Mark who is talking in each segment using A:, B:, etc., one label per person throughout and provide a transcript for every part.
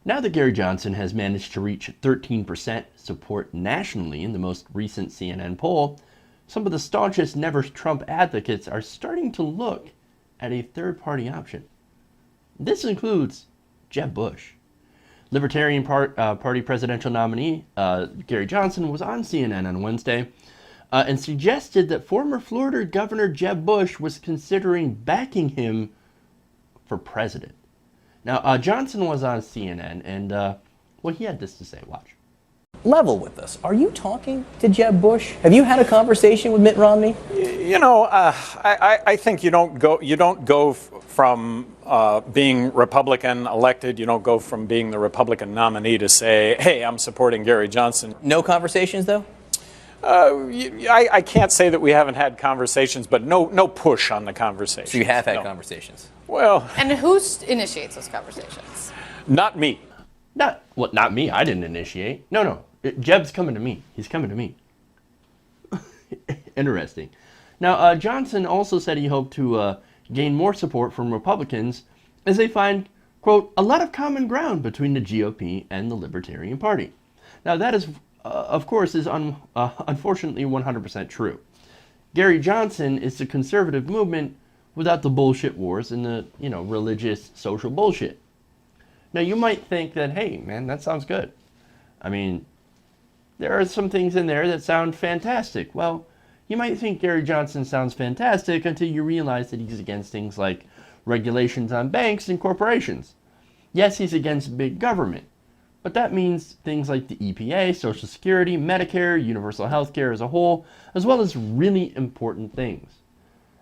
A: Now that Gary Johnson has managed to reach 13% support nationally in the most recent CNN poll, some of the staunchest Never Trump advocates are starting to look at a third-party option. This includes Jeb Bush. Libertarian Party presidential nominee Gary Johnson was on CNN on Wednesday and suggested that former Florida Governor Jeb Bush was considering backing him for president. Now, Johnson was on CNN, and well, he had this to say. Watch.
B: Level with us. Are you talking to Jeb Bush? Have you had a conversation with Mitt Romney?
C: You know, I think you don't go from being Republican elected. You don't go from being the Republican nominee to say, "Hey, I'm supporting Gary Johnson."
B: No conversations, though.
C: I can't say that we haven't had conversations, but no push on the conversation.
B: So you have had conversations.
C: Well,
D: and who initiates those conversations?
C: Not me.
A: Not me. I didn't initiate. No. Jeb's coming to me. He's coming to me. Interesting. Now, Johnson also said he hoped to gain more support from Republicans as they find, quote, a lot of common ground between the GOP and the Libertarian Party. Now, that is, of course, is unfortunately 100% true. Gary Johnson is the conservative movement without the bullshit wars and the, religious social bullshit. Now, you might think that, hey, man, that sounds good. I mean, there are some things in there that sound fantastic. Well, you might think Gary Johnson sounds fantastic until you realize that he's against things like regulations on banks and corporations. Yes, he's against big government, but that means things like the EPA, Social Security, Medicare, universal health care as a whole, as well as really important things.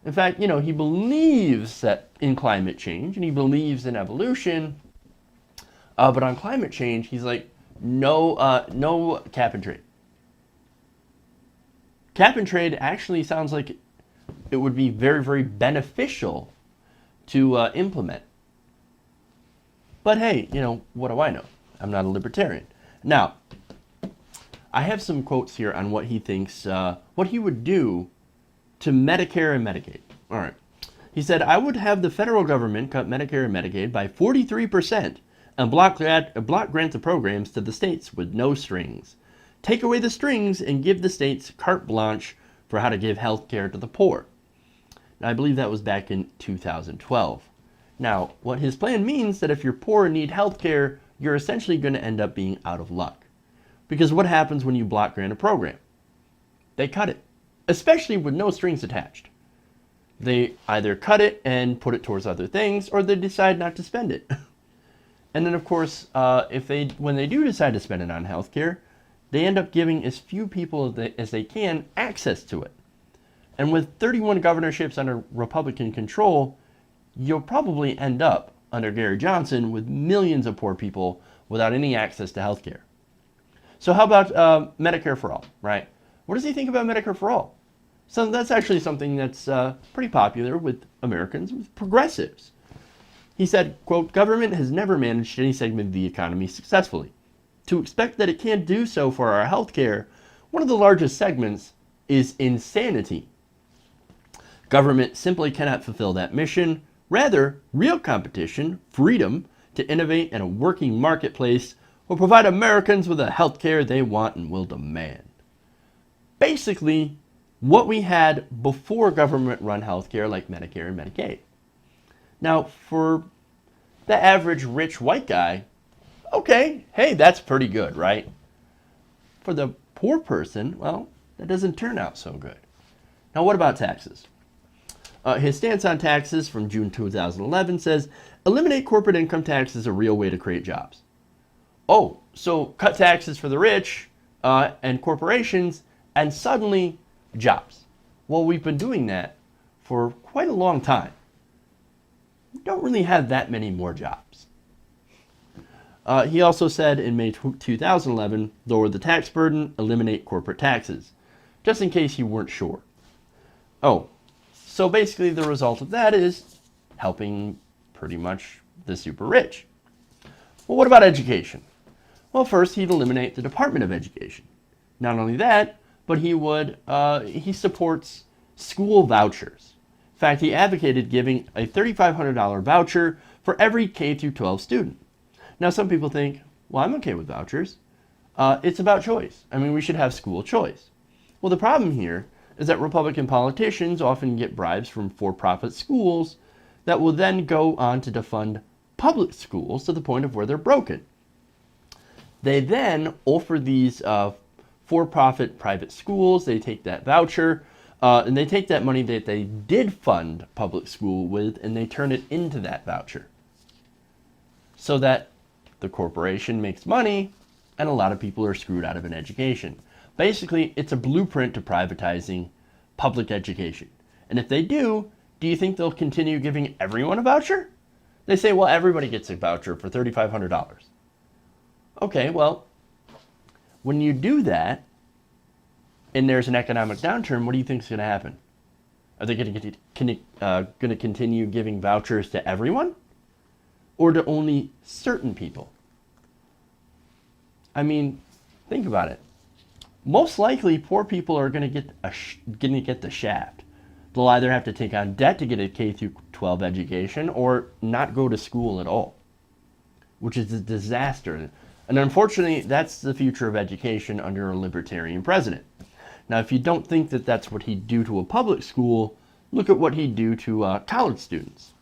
A: In fact, he believes that in climate change, and he believes in evolution, but on climate change, he's like, no cap and trade. Cap and trade actually sounds like it would be very, very beneficial to implement. But hey, what do I know? I'm not a libertarian. Now, I have some quotes here on what he thinks, what he would do to Medicare and Medicaid. All right. He said, I would have the federal government cut Medicare and Medicaid by 43% and block grant the programs to the states with no strings. Take away the strings and give the states carte blanche for how to give health care to the poor. Now, I believe that was back in 2012. Now, what his plan means that if you're poor and need health care, you're essentially going to end up being out of luck. Because what happens when you block grant a program? They cut it, especially with no strings attached. They either cut it and put it towards other things, or they decide not to spend it. And then, of course, when they do decide to spend it on healthcare, they end up giving as few people as they can access to it. And with 31 governorships under Republican control, you'll probably end up, under Gary Johnson, with millions of poor people without any access to healthcare. So how about Medicare for all, right? What does he think about Medicare for all? So that's actually something that's pretty popular with Americans, with progressives. He said, quote, government has never managed any segment of the economy successfully. To expect that it can't do so for our health care, one of the largest segments is insanity. Government simply cannot fulfill that mission. Rather, real competition, freedom to innovate, and a working marketplace will provide Americans with the health care they want and will demand. Basically, what we had before government-run health care like Medicare and Medicaid. Now, for the average rich white guy, okay, hey, that's pretty good, right? For the poor person, well, that doesn't turn out so good. Now, what about taxes? His stance on taxes from June 2011 says, eliminate corporate income tax is a real way to create jobs. Oh, so cut taxes for the rich and corporations, and suddenly jobs. Well, we've been doing that for quite a long time. We don't really have that many more jobs. He also said in May 2011, lower the tax burden, eliminate corporate taxes, just in case you weren't sure. Oh, so basically the result of that is helping pretty much the super rich. Well, what about education? Well, first he'd eliminate the Department of Education. Not only that, but he supports school vouchers. In fact, he advocated giving a $3,500 voucher for every K-12 student. Now, some people think, well, I'm okay with vouchers. It's about choice. I mean, we should have school choice. Well, the problem here is that Republican politicians often get bribes from for-profit schools that will then go on to defund public schools to the point of where they're broken. They then offer these for-profit private schools, they take that voucher, and they take that money that they did fund public school with, and they turn it into that voucher. So that the corporation makes money, and a lot of people are screwed out of an education. Basically, it's a blueprint to privatizing public education. And if they do you think they'll continue giving everyone a voucher? They say, well, everybody gets a voucher for $3,500. Okay, well, when you do that, and there's an economic downturn, what do you think is going to happen? Are they going to continue giving vouchers to everyone? Or to only certain people? I mean, think about it. Most likely, poor people are going to get the shaft. They'll either have to take on debt to get a K through 12 education or not go to school at all, which is a disaster. And unfortunately, that's the future of education under a libertarian president. Now, if you don't think that that's what he'd do to a public school, look at what he'd do to college students.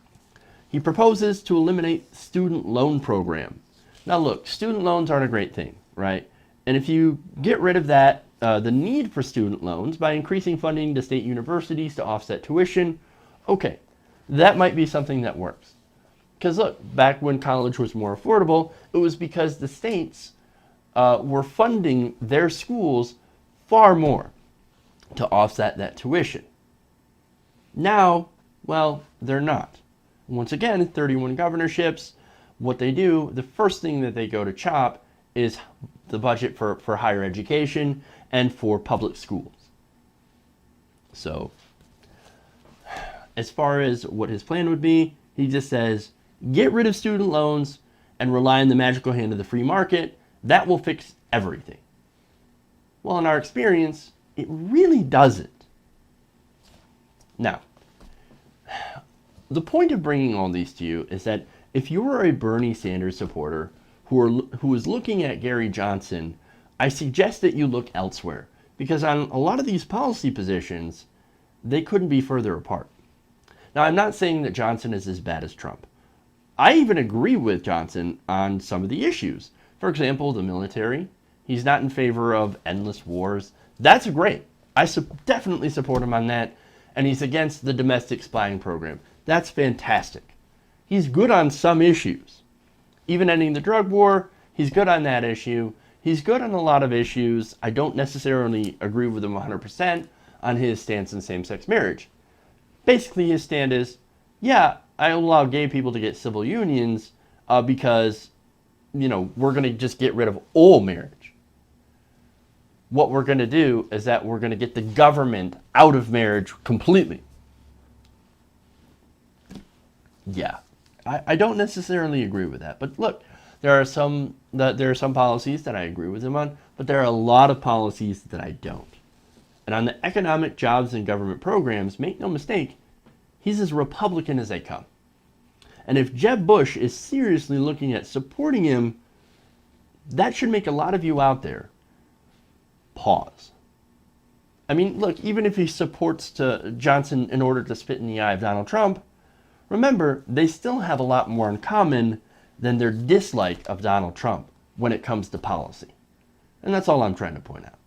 A: He proposes to eliminate student loan program. Now, look, student loans aren't a great thing, right? And if you get rid of that, the need for student loans by increasing funding to state universities to offset tuition, okay, that might be something that works. Because look, back when college was more affordable, it was because the states were funding their schools far more to offset that tuition. Now, well, they're not. Once again, 31 governorships, what they do, the first thing that they go to chop is the budget for higher education and for public schools. So, as far as what his plan would be, he just says, get rid of student loans and rely on the magical hand of the free market. That will fix everything. Well, in our experience, it really doesn't. Now, the point of bringing all these to you is that if you are a Bernie Sanders supporter who is looking at Gary Johnson, I suggest that you look elsewhere, because on a lot of these policy positions, they couldn't be further apart. Now, I'm not saying that Johnson is as bad as Trump. I even agree with Johnson on some of the issues. For example, the military. He's not in favor of endless wars. That's great. I definitely support him on that. And he's against the domestic spying program. That's fantastic. He's good on some issues. Even ending the drug war, he's good on that issue. He's good on a lot of issues. I don't necessarily agree with him 100% on his stance on same-sex marriage. Basically, his stand is, yeah, I allow gay people to get civil unions because, we're going to just get rid of all marriage. What we're going to do is that we're going to get the government out of marriage completely. Yeah, I don't necessarily agree with that. But look, there are some policies that I agree with him on, but there are a lot of policies that I don't. And on the economic, jobs, and government programs, make no mistake, he's as Republican as they come. And if Jeb Bush is seriously looking at supporting him, that should make a lot of you out there pause. I mean, look, even if he supports Johnson in order to spit in the eye of Donald Trump, remember, they still have a lot more in common than their dislike of Donald Trump when it comes to policy. And that's all I'm trying to point out.